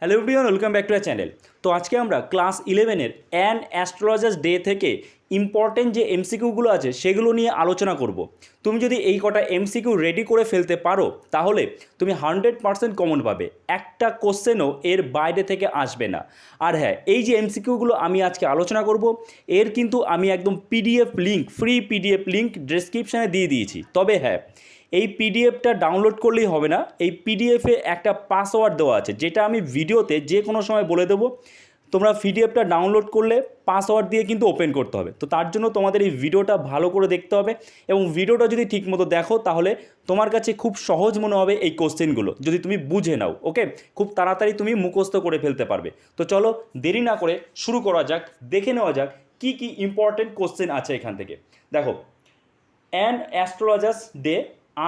Hello everyone, welcome back to our channel. তো আজকে আমরা ক্লাস 11-এর অ্যান অ্যাস্ট্রোলজার্স ডে থেকে ইম্পর্টেন্ট যে এমসিকিউগুলো আছে সেগুলো নিয়ে আলোচনা করব। তুমি যদি এই কটা এমসিকিউ রেডি করে ফেলতে পারো তাহলে তুমি 100% কমন পাবে, একটা কোশ্চেনও এর বাইরে থেকে আসবে না। আর হ্যাঁ, এই যে এমসিকিউগুলো আমি আজকে আলোচনা করব এর কিন্তু আমি একদম PDF link, free PDF link ডেসক্রিপশানে দিয়ে দিয়েছি। তবে হ্যাঁ, এই পিডিএফটা ডাউনলোড করলেই হবে না, এই পিডিএফে একটা পাসওয়ার্ড দেওয়া আছে যেটা আমি ভিডিওতে যে কোনো সময় বলে দেবো। তোমরা পিডিএফটা ডাউনলোড করলে পাসওয়ার্ড দিয়ে কিন্তু ওপেন করতে হবে। তো তার জন্য তোমাদের এই ভিডিওটা ভালো করে দেখতে হবে, এবং ভিডিওটা যদি ঠিকমতো দেখো তাহলে তোমার কাছে খুব সহজ মনে হবে এই কোশ্চেনগুলো, যদি তুমি বুঝে নাও। ওকে, খুব তাড়াতাড়ি তুমি মুখস্থ করে ফেলতে পারবে। তো চলো দেরি না করে শুরু করা যাক, দেখে নেওয়া যাক কী কী ইম্পর্টেন্ট কোশ্চেন আছে এখান থেকে। দেখো, an astrologer's day,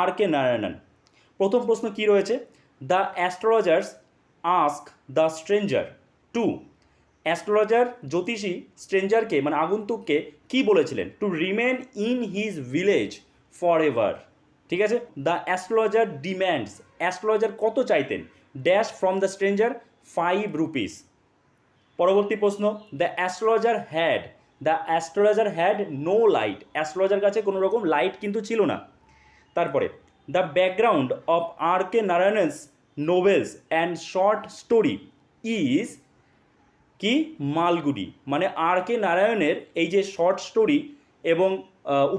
R K Narayanan. প্রথম প্রশ্ন কি রয়েছে? The astrologer's ask the stranger to, astrologer জ্যোতিষী স্ট্রেঞ্জারকে মানে আগন্তুককে কি বলেছিলেন? To remain in his village forever. ঠিক আছে, দ্য অ্যাস্ট্রোলজার ডিম্যান্ডস, অ্যাস্ট্রোলজার কত চাইতেন? Dash from the stranger 5 rupees. পরবর্তী প্রশ্ন, the astrologer had no light, astrologer কাছে কোনো রকম লাইট কিন্তু ছিল না। তারপরে, the background of R K নারায়ণস novels and short story is কি? মালগুডি। মানে আর কে নারায়ণের এই যে শর্ট স্টোরি এবং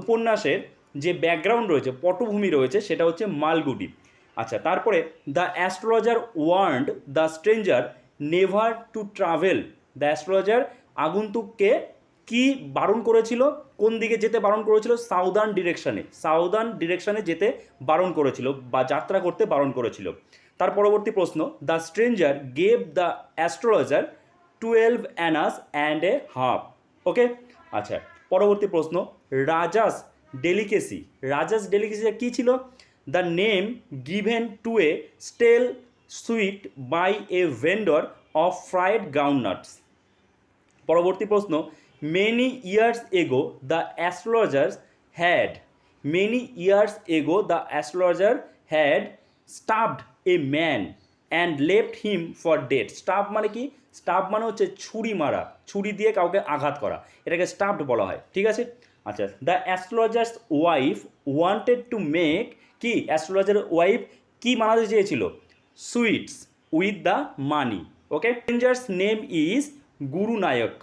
উপন্যাসের যে ব্যাকগ্রাউন্ড রয়েছে, পটভূমি রয়েছে, সেটা হচ্ছে মালগুডি। আচ্ছা, তারপরে the astrologer warned the stranger never to travel, the astrologer আগন্তুককে কি বারণ করেছিল? কোন দিকে যেতে বারণ করেছিল? সাউদার্ন ডিরেকশানে যেতে বারণ করেছিল বা যাত্রা করতে বারণ করেছিল। তার পরবর্তী প্রশ্ন, the stranger gave the astrologer 12 annas and a half. Okay, আচ্ছা, পরবর্তী প্রশ্ন, রাজাস ডেলিকেসি কী ছিল? The name given to a stale sweet by a vendor of fried groundnuts. পরবর্তী প্রশ্ন, many years ago the astrologer had stuffed a man and left him for dead. Stuff মানে কি? Staff মানে হচ্ছে ছুরি মারা, ছুরি দিয়ে কাউকে আঘাত করা, এটাকে স্টাফড বলা হয়। ঠিক আছে, আচ্ছা, the astrologer's wife wanted to make, কি অ্যাস্ট্রোলজার ওয়াইফ কি বানাতে চেয়েছিল? Sweets with the money. Okay, stranger's name is Guru Nayak.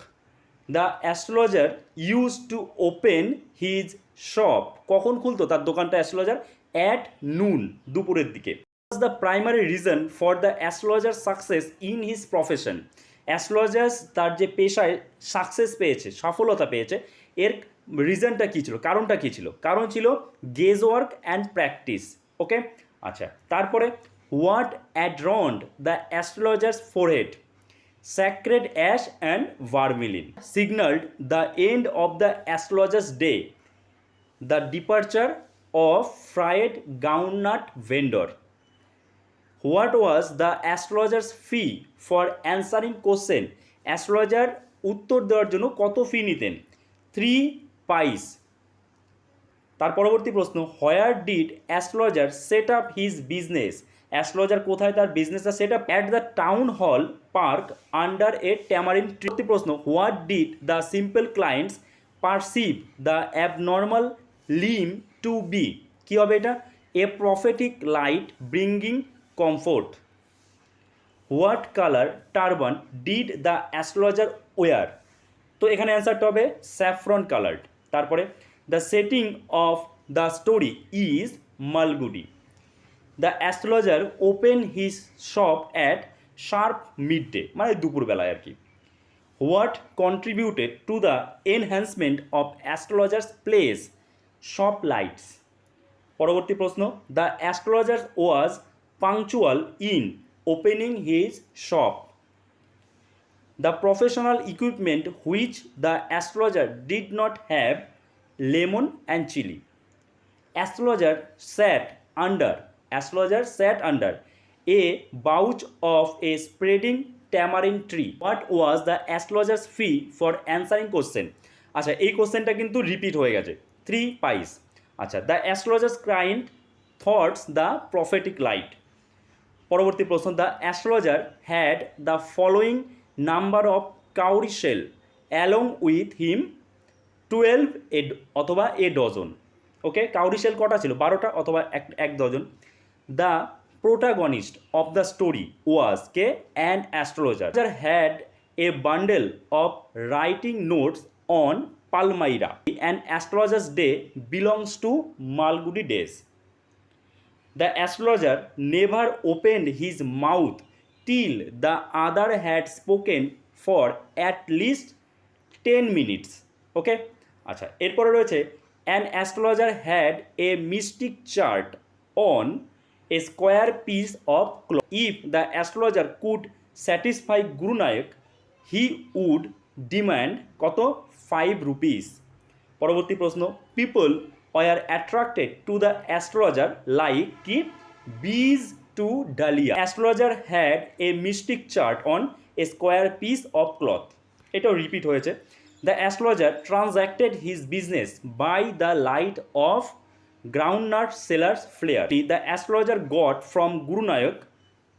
The astrologer use to open his shop, কখন খুলতো তার দোকানটা অ্যাস্ট্রোলজার? অ্যাট নুন, দুপুরের দিকে। The primary reason for the astrologer success in his profession, astrologer তার যে পেশায় সাকসেস পেয়েছে, সফলতা পেয়েছে, এর রিজনটা কী ছিল, কারণটা কী ছিল? কারণ ছিল gaze work and practice. Okay, আচ্ছা, তারপরে what adorned the astrologer's forehead? Sacred ash and vermilion signaled the end of the astrologer's day, the departure of fried groundnut vendor. What was the astrologer's fee for answering question? Astrologer উত্তর দেওয়ার জন্য কত ফি নিতেন? 3 pice। তার পরবর্তী প্রশ্ন, where did astrologer set up his business? Astrologer কোথায় তার বিজনেসটা set up? At the town hall park under a tamarind tree. প্রশ্ন, what did the simple clients perceive the abnormal limb to be? কী হবে এটা? A prophetic light bringing comfort. What colour turban did the astrologer wear? তো এখানে অ্যান্সারটা হবে saffron coloured. তারপরে, the setting of the story is Malgudi. The astrologer open his shop at sharp mid day, মানে দুপুরবেলায় আর কি। What contributed to the enhancement of astrologers place? Shop lights. পরবর্তী প্রশ্ন, the astrologer was punctual in opening his shop. The professional equipment which the astrologer did not have, lemon and chili. Astrologer sat under a boughs of a spreading tamarind tree. What was the astrologer's fee for answering question? আচ্ছা, এই কোশ্চেনটা কিন্তু repeat হয়ে গেছে। 3 pice। আচ্ছা, the astrologer's client thoughts the prophetic light. পরবর্তী প্রশ্ন, the astrologer had the following number of কাউরি শেল অ্যালং উইথ হিম 12 অথবা এ ডজন। ওকে, কাউরি শেল কটা ছিল? 12টা অথবা এক dozen. The protagonist of the story was কে an astrologer had a bundle of writing notes on palmyra. An astrologer's day belongs to Malgudi Days. The astrologer never opened his mouth till the other had spoken for at least 10 minutes. Okay? আচ্ছা, এরপরে রয়েছে an astrologer had a mystic chart on a square piece of cloth. If the astrologer could satisfy Guru Nanak, he would demand কত? 5 rupees. পরবর্তী প্রশ্ন, people were attracted to the astrologer like কি? bees to dahlia. Astrologer had a mystic chart on a square piece of cloth. এটাও repeat হয়েছে। The astrologer transacted his business by the light of groundnut seller's flare. The astrologer got from Guru Nanak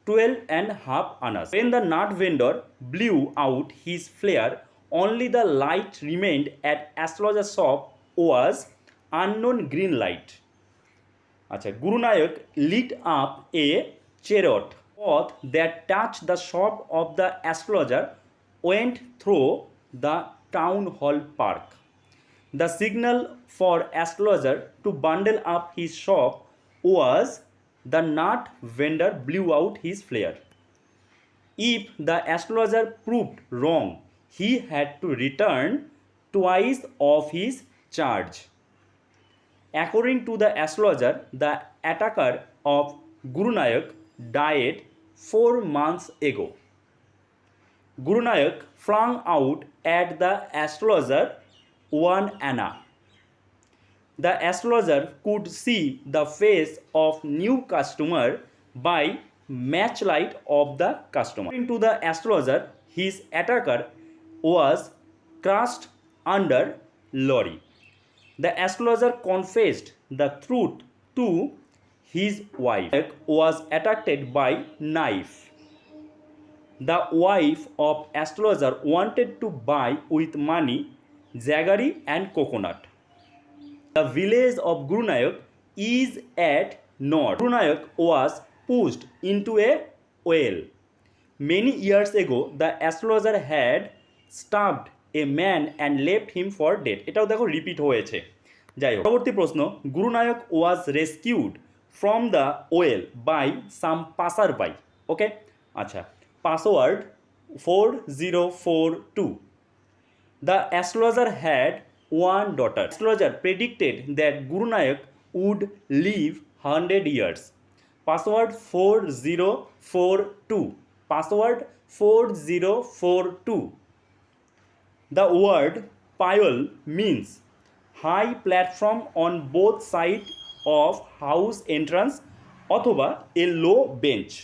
12.5 annas. When the nut vendor blew out his flare, only the light remained at astrologer's shop was unknown green light. আচ্ছা, Guru Nanak lit up a chariot path that touched the shop of the astrologer went through the town hall park. The signal for astrologer to bundle up his shop was the nut vendor blew out his flare. If the astrologer proved wrong, he had to return twice of his charge. According to the astrologer, the attacker of Guru Nanak died 4 months ago. Guru Nanak flung out at the astrologer 1 anna. The astrologer could see the face of new customer by matchlight of the customer. According to the astrologer, his attacker was crushed under lorry. The astrologer confessed the truth to his wife. Was attacked by knife. The wife of astrologer wanted to buy with money jaggery and coconut. The village of Guru Nanak is at north. Guru Nanak was pushed into a well. Many years ago, the astrologer had stabbed a man and left him for dead. এটাও দেখো repeat হয়েছে। যাই হোক, পরবর্তী প্রশ্ন, Guru Nanak was rescued from the well by some passerby. ওকে, আচ্ছা, password 4042. The astrologer had one daughter. Astrologer predicted that Guru Nanak would live 100 years. Password 4042. Password 4042. The word pile means high platform on both sides of house entrance অথবা a low bench.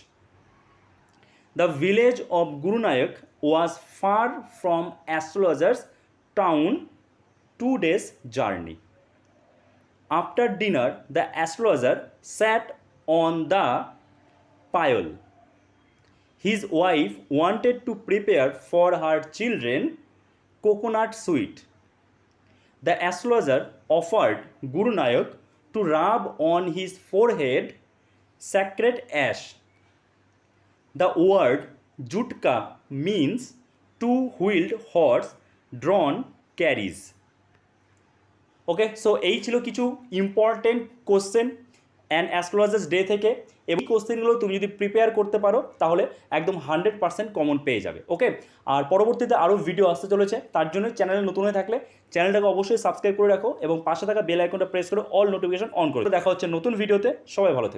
The village of Guru Nanak was far from astrologer's town, 2 days journey. After dinner, the astrologer sat on the pile. His wife wanted to prepare for her children coconut sweet. The astrologer offered Guru Nanak to rub on his forehead sacred ash. The word jutka means two-wheeled horse drawn carries. Okay, so এই ছিল কিছু important question and astrologers day থেকে। এই কোশ্চেনগুলো তুমি যদি prepare করতে পারো তাহলে একদম 100% কমন পেয়ে যাবে। ওকে, আর পরবর্তীতে আরও ভিডিও আসতে চলেছে, তার জন্য চ্যানেলে নতুন হয়ে থাকলে চ্যানেলটাকে অবশ্যই সাবস্ক্রাইব করে রাখো এবং পাশে থাকা বেল আইকনটা প্রেস করে অল নোটিফিকেশন অন করে। দেখা হচ্ছে নতুন ভিডিওতে, সবাই ভালো থেকো।